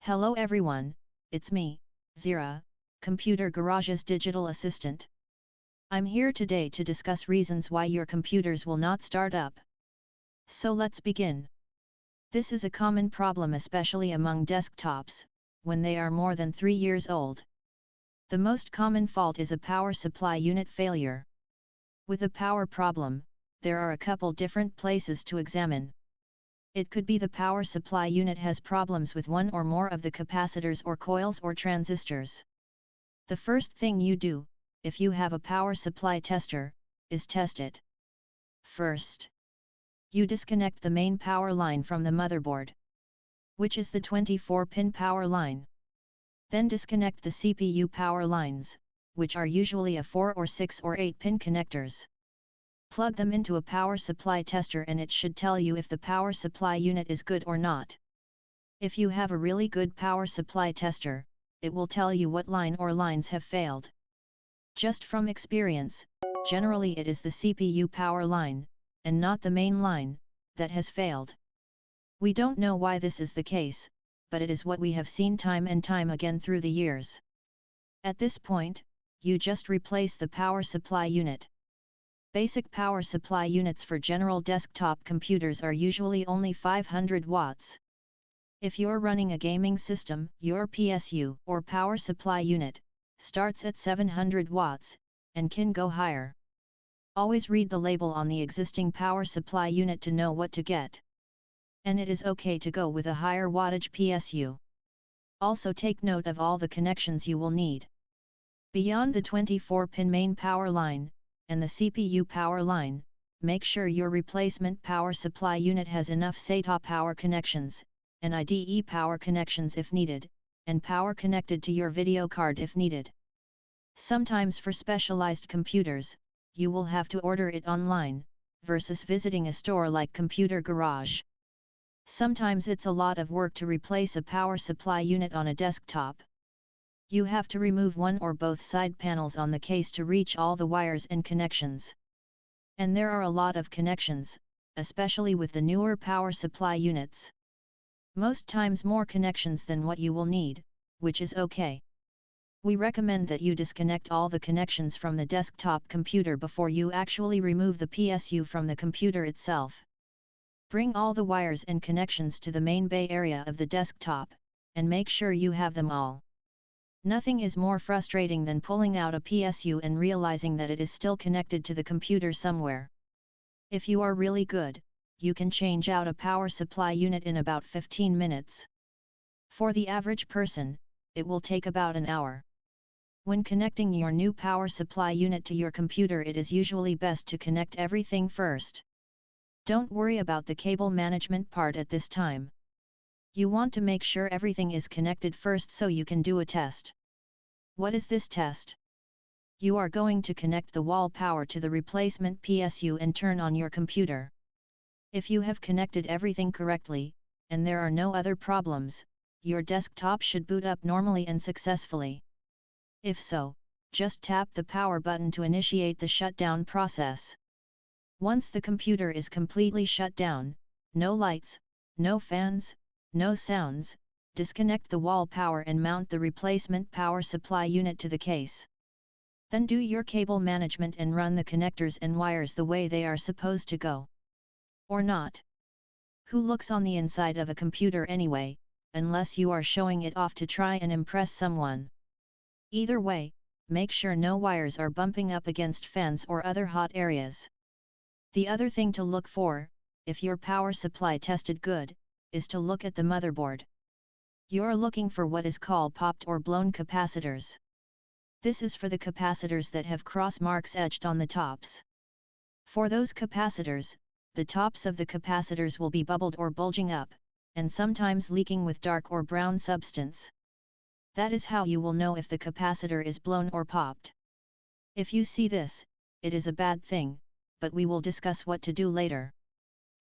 Hello everyone, it's me, Zira, Computer Garage's digital assistant. I'm here today to discuss reasons why your computers will not start up. So let's begin. This is a common problem especially among desktops, when they are more than 3 years old. The most common fault is a power supply unit failure. With a power problem, there are a couple different places to examine. It could be the power supply unit has problems with one or more of the capacitors or coils or transistors. The first thing you do, if you have a power supply tester, is test it. First, you disconnect the main power line from the motherboard, which is the 24-pin power line. Then disconnect the CPU power lines, which are usually a 4 or 6 or 8-pin connectors. Plug them into a power supply tester and it should tell you if the power supply unit is good or not. If you have a really good power supply tester, it will tell you what line or lines have failed. Just from experience, generally it is the CPU power line, and not the main line, that has failed. We don't know why this is the case, but it is what we have seen time and time again through the years. At this point, you just replace the power supply unit. Basic power supply units for general desktop computers are usually only 500 watts. If you're running a gaming system, your PSU or power supply unit starts at 700 watts and can go higher. Always read the label on the existing power supply unit to know what to get. And it is okay to go with a higher wattage PSU. Also take note of all the connections you will need. Beyond the 24-pin main power line and the CPU power line, make sure your replacement power supply unit has enough SATA power connections, and IDE power connections if needed, and power connected to your video card if needed. Sometimes for specialized computers, you will have to order it online, versus visiting a store like Computer Garage. Sometimes it's a lot of work to replace a power supply unit on a desktop. You have to remove one or both side panels on the case to reach all the wires and connections. And there are a lot of connections, especially with the newer power supply units. Most times more connections than what you will need, which is okay. We recommend that you disconnect all the connections from the desktop computer before you actually remove the PSU from the computer itself. Bring all the wires and connections to the main bay area of the desktop, and make sure you have them all. Nothing is more frustrating than pulling out a PSU and realizing that it is still connected to the computer somewhere. If you are really good, you can change out a power supply unit in about 15 minutes. For the average person, it will take about an hour. When connecting your new power supply unit to your computer, it is usually best to connect everything first. Don't worry about the cable management part at this time. You want to make sure everything is connected first so you can do a test. What is this test? You are going to connect the wall power to the replacement PSU and turn on your computer. If you have connected everything correctly, and there are no other problems, your desktop should boot up normally and successfully. If so, just tap the power button to initiate the shutdown process. Once the computer is completely shut down, no lights, no fans, no sounds, disconnect the wall power and mount the replacement power supply unit to the case. Then do your cable management and run the connectors and wires the way they are supposed to go. Or not. Who looks on the inside of a computer anyway, unless you are showing it off to try and impress someone? Either way, make sure no wires are bumping up against fans or other hot areas. The other thing to look for, if your power supply tested good, is to look at the motherboard. You're looking for what is called popped or blown capacitors. This is for the capacitors that have cross marks etched on the tops. For those capacitors, the tops of the capacitors will be bubbled or bulging up, and sometimes leaking with dark or brown substance. That is how you will know if the capacitor is blown or popped. If you see this, it is a bad thing, but we will discuss what to do later.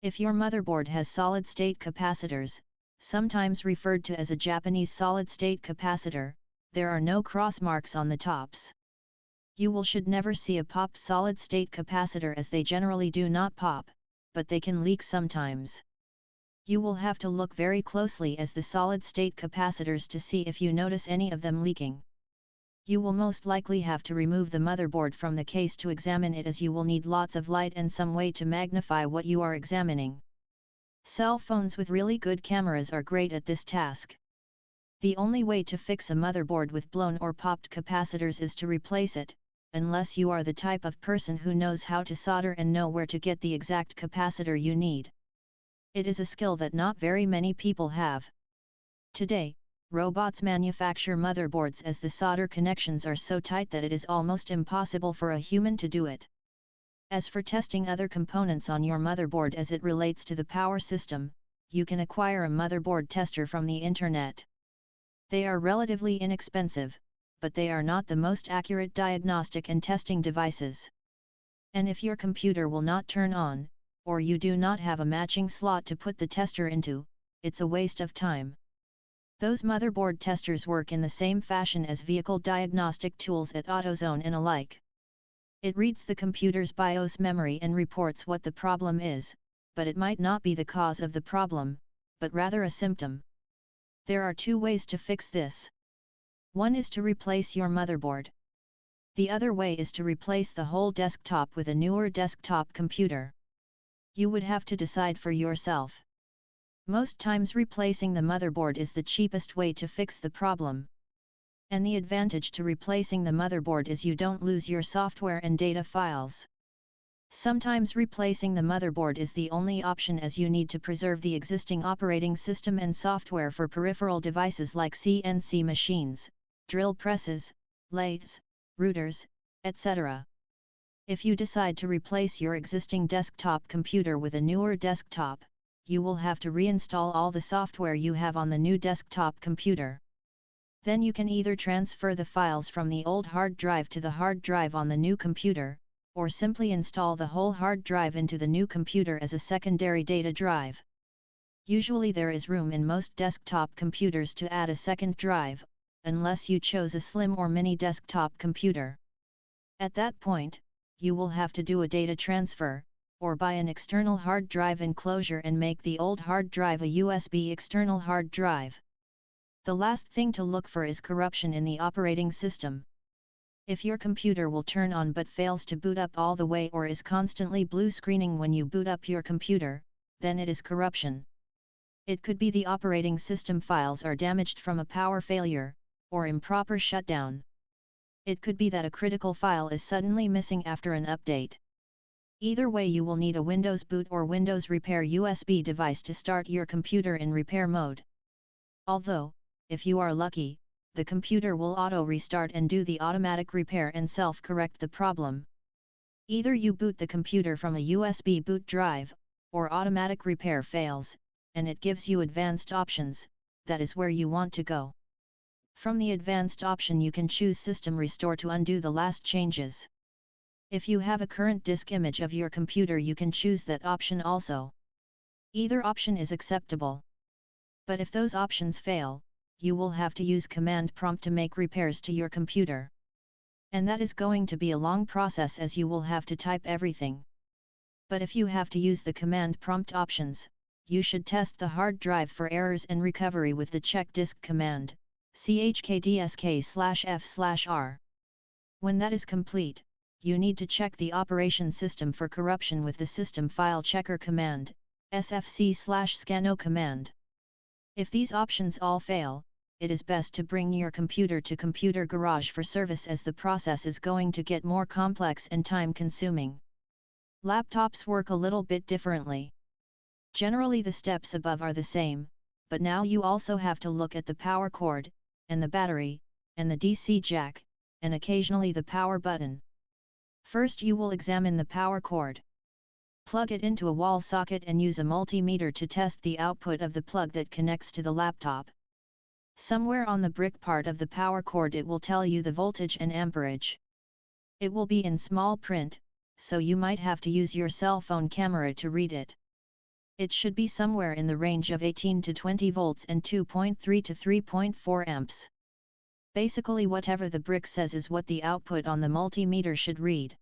If your motherboard has solid-state capacitors, sometimes referred to as a Japanese solid-state capacitor, there are no cross marks on the tops. You should never see a popped solid-state capacitor as they generally do not pop, but they can leak sometimes. You will have to look very closely as the solid-state capacitors to see if you notice any of them leaking. You will most likely have to remove the motherboard from the case to examine it, as you will need lots of light and some way to magnify what you are examining. Cell phones with really good cameras are great at this task. The only way to fix a motherboard with blown or popped capacitors is to replace it, unless you are the type of person who knows how to solder and know where to get the exact capacitor you need. It is a skill that not very many people have. Today, robots manufacture motherboards as the solder connections are so tight that it is almost impossible for a human to do it. As for testing other components on your motherboard as it relates to the power system, you can acquire a motherboard tester from the internet. They are relatively inexpensive, but they are not the most accurate diagnostic and testing devices. And if your computer will not turn on, or you do not have a matching slot to put the tester into, it's a waste of time. Those motherboard testers work in the same fashion as vehicle diagnostic tools at AutoZone and alike. It reads the computer's BIOS memory and reports what the problem is, but it might not be the cause of the problem, but rather a symptom. There are two ways to fix this. One is to replace your motherboard. The other way is to replace the whole desktop with a newer desktop computer. You would have to decide for yourself. Most times replacing the motherboard is the cheapest way to fix the problem. And the advantage to replacing the motherboard is you don't lose your software and data files. Sometimes replacing the motherboard is the only option, as you need to preserve the existing operating system and software for peripheral devices like CNC machines, drill presses, lathes, routers, etc. If you decide to replace your existing desktop computer with a newer desktop, you will have to reinstall all the software you have on the new desktop computer. Then you can either transfer the files from the old hard drive to the hard drive on the new computer, or simply install the whole hard drive into the new computer as a secondary data drive. Usually there is room in most desktop computers to add a second drive, unless you chose a slim or mini desktop computer. At that point, you will have to do a data transfer, or buy an external hard drive enclosure and make the old hard drive a USB external hard drive. The last thing to look for is corruption in the operating system. If your computer will turn on but fails to boot up all the way, or is constantly blue screening when you boot up your computer, then it is corruption. It could be the operating system files are damaged from a power failure, or improper shutdown. It could be that a critical file is suddenly missing after an update. Either way, you will need a Windows boot or Windows Repair USB device to start your computer in repair mode. Although, if you are lucky, the computer will auto-restart and do the automatic repair and self-correct the problem. Either you boot the computer from a USB boot drive, or automatic repair fails, and it gives you advanced options. That is where you want to go. From the advanced option you can choose System Restore to undo the last changes. If you have a current disk image of your computer, you can choose that option also. Either option is acceptable. But if those options fail, you will have to use command prompt to make repairs to your computer. And that is going to be a long process, as you will have to type everything. But if you have to use the command prompt options, you should test the hard drive for errors and recovery with the check disk command, chkdsk/f/r. When that is complete, you need to check the operation system for corruption with the system file checker command, sfc/scanno command. If these options all fail, it is best to bring your computer to Computer Garage for service, as the process is going to get more complex and time-consuming. Laptops work a little bit differently. Generally the steps above are the same, but now you also have to look at the power cord, and the battery, and the DC jack, and occasionally the power button. First you will examine the power cord. Plug it into a wall socket and use a multimeter to test the output of the plug that connects to the laptop. Somewhere on the brick part of the power cord it will tell you the voltage and amperage. It will be in small print, so you might have to use your cell phone camera to read it. It should be somewhere in the range of 18 to 20 volts and 2.3 to 3.4 amps. Basically whatever the brick says is what the output on the multimeter should read.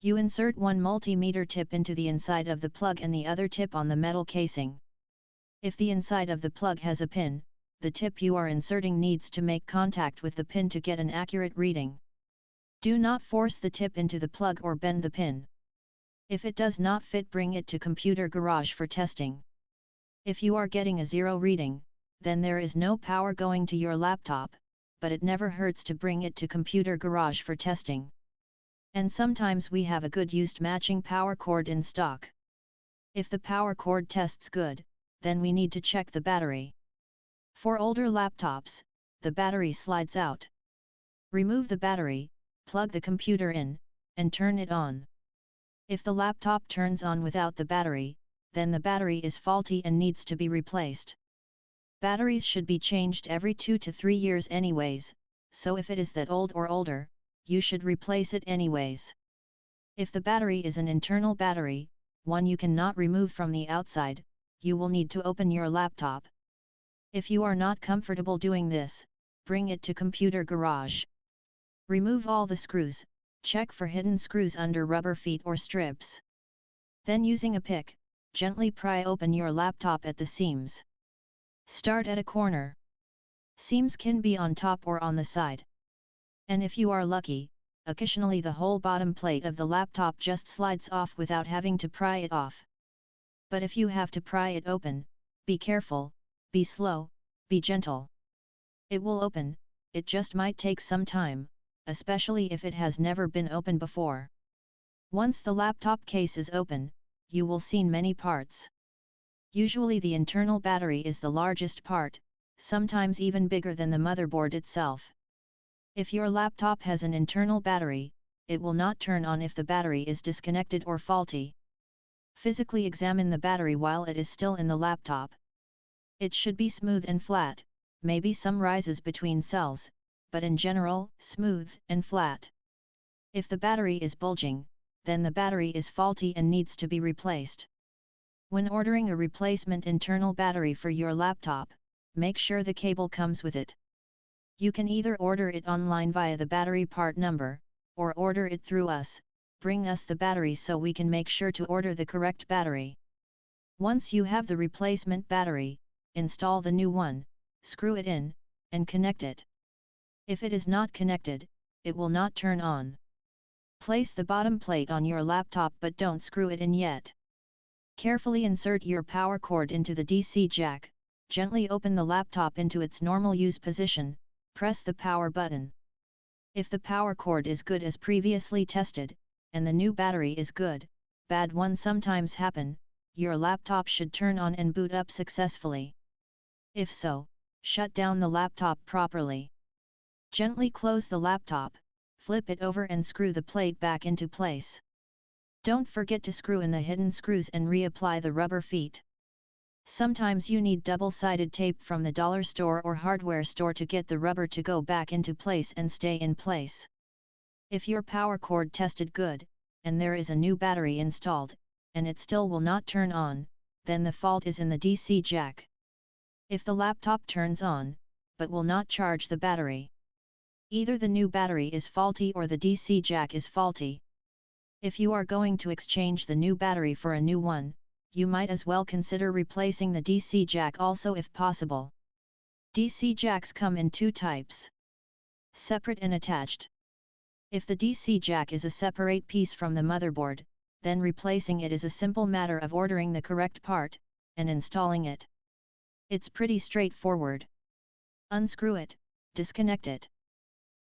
You insert one multimeter tip into the inside of the plug and the other tip on the metal casing. If the inside of the plug has a pin, the tip you are inserting needs to make contact with the pin to get an accurate reading. Do not force the tip into the plug or bend the pin. If it does not fit, bring it to Computer Garage for testing. If you are getting a 0 reading, then there is no power going to your laptop, but it never hurts to bring it to Computer Garage for testing. And sometimes we have a good used matching power cord in stock. If the power cord tests good, then we need to check the battery. For older laptops, the battery slides out. Remove the battery, plug the computer in, and turn it on. If the laptop turns on without the battery, then the battery is faulty and needs to be replaced. Batteries should be changed every 2 to 3 years anyways, so if it is that old or older, you should replace it anyways. If the battery is an internal battery, one you cannot remove from the outside, you will need to open your laptop. If you are not comfortable doing this, bring it to Computer Garage. Remove all the screws, check for hidden screws under rubber feet or strips. Then using a pick, gently pry open your laptop at the seams. Start at a corner. Seams can be on top or on the side. And if you are lucky, occasionally the whole bottom plate of the laptop just slides off without having to pry it off. But if you have to pry it open, be careful, be slow, be gentle. It will open, it just might take some time, especially if it has never been opened before. Once the laptop case is open, you will see many parts. Usually the internal battery is the largest part, sometimes even bigger than the motherboard itself. If your laptop has an internal battery, it will not turn on if the battery is disconnected or faulty. Physically examine the battery while it is still in the laptop. It should be smooth and flat, maybe some rises between cells, but in general, smooth and flat. If the battery is bulging, then the battery is faulty and needs to be replaced. When ordering a replacement internal battery for your laptop, make sure the cable comes with it. You can either order it online via the battery part number, or order it through us. Bring us the battery so we can make sure to order the correct battery. Once you have the replacement battery, install the new one, screw it in, and connect it. If it is not connected, it will not turn on. Place the bottom plate on your laptop but don't screw it in yet. Carefully insert your power cord into the DC jack, gently open the laptop into its normal use position, press the power button. If the power cord is good as previously tested, and the new battery is good, bad ones sometimes happen, your laptop should turn on and boot up successfully. If so, shut down the laptop properly. Gently close the laptop, flip it over and screw the plate back into place. Don't forget to screw in the hidden screws and reapply the rubber feet. Sometimes you need double-sided tape from the dollar store or hardware store to get the rubber to go back into place and stay in place. If your power cord tested good, and there is a new battery installed, and it still will not turn on, then the fault is in the DC jack. If the laptop turns on, but will not charge the battery, either the new battery is faulty or the DC jack is faulty. If you are going to exchange the new battery for a new one, you might as well consider replacing the DC jack also if possible. DC jacks come in two types: separate and attached. If the DC jack is a separate piece from the motherboard, then replacing it is a simple matter of ordering the correct part, and installing it. It's pretty straightforward. Unscrew it, disconnect it.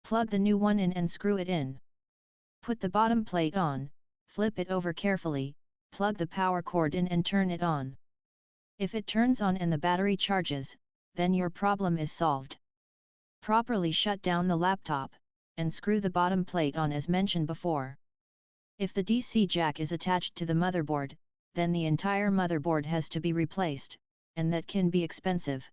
Plug the new one in and screw it in. Put the bottom plate on, flip it over carefully, plug the power cord in and turn it on. If it turns on and the battery charges, then your problem is solved. Properly shut down the laptop, and screw the bottom plate on as mentioned before. If the DC jack is attached to the motherboard, then the entire motherboard has to be replaced, and that can be expensive.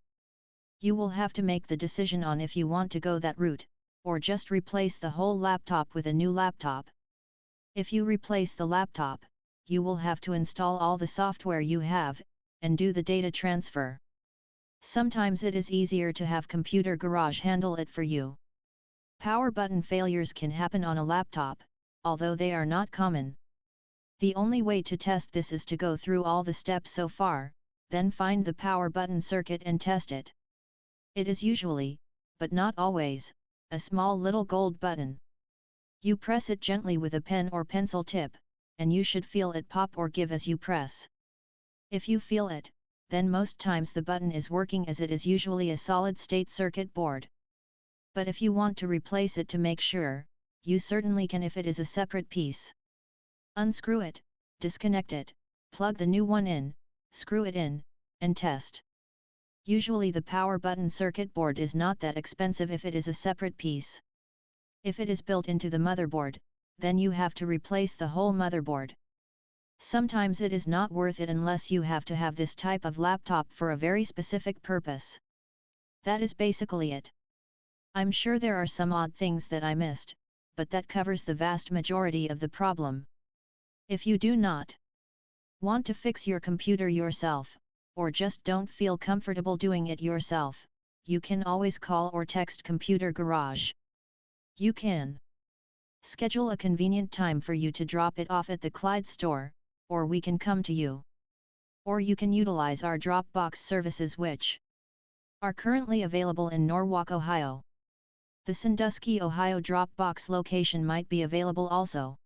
You will have to make the decision on if you want to go that route, or just replace the whole laptop with a new laptop. If you replace the laptop, you will have to install all the software you have, and do the data transfer. Sometimes it is easier to have Computer Garage handle it for you. Power button failures can happen on a laptop, although they are not common. The only way to test this is to go through all the steps so far, then find the power button circuit and test it. It is usually, but not always, a small little gold button. You press it gently with a pen or pencil tip, and you should feel it pop or give as you press. If you feel it, then most times the button is working, as it is usually a solid-state circuit board. But if you want to replace it to make sure, you certainly can if it is a separate piece. Unscrew it, disconnect it, plug the new one in, screw it in, and test. Usually the power button circuit board is not that expensive if it is a separate piece. If it is built into the motherboard, then you have to replace the whole motherboard. Sometimes it is not worth it unless you have to have this type of laptop for a very specific purpose. That is basically it. I'm sure there are some odd things that I missed, but that covers the vast majority of the problem. If you do not want to fix your computer yourself, or just don't feel comfortable doing it yourself, you can always call or text Computer Garage. You can schedule a convenient time for you to drop it off at the Clyde store, or we can come to you. Or you can utilize our Dropbox services, which are currently available in Norwalk, Ohio. The Sandusky, Ohio Dropbox location might be available also.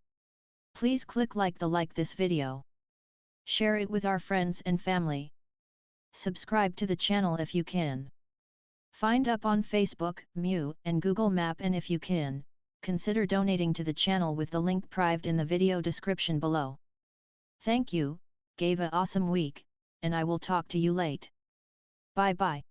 Please click like this video. Share it with our friends and family. Subscribe to the channel if you can. Find up on Facebook, MeWe, and Google Map, and if you can, consider donating to the channel with the link provided in the video description below. Thank you, have an awesome week, and I will talk to you late. Bye bye.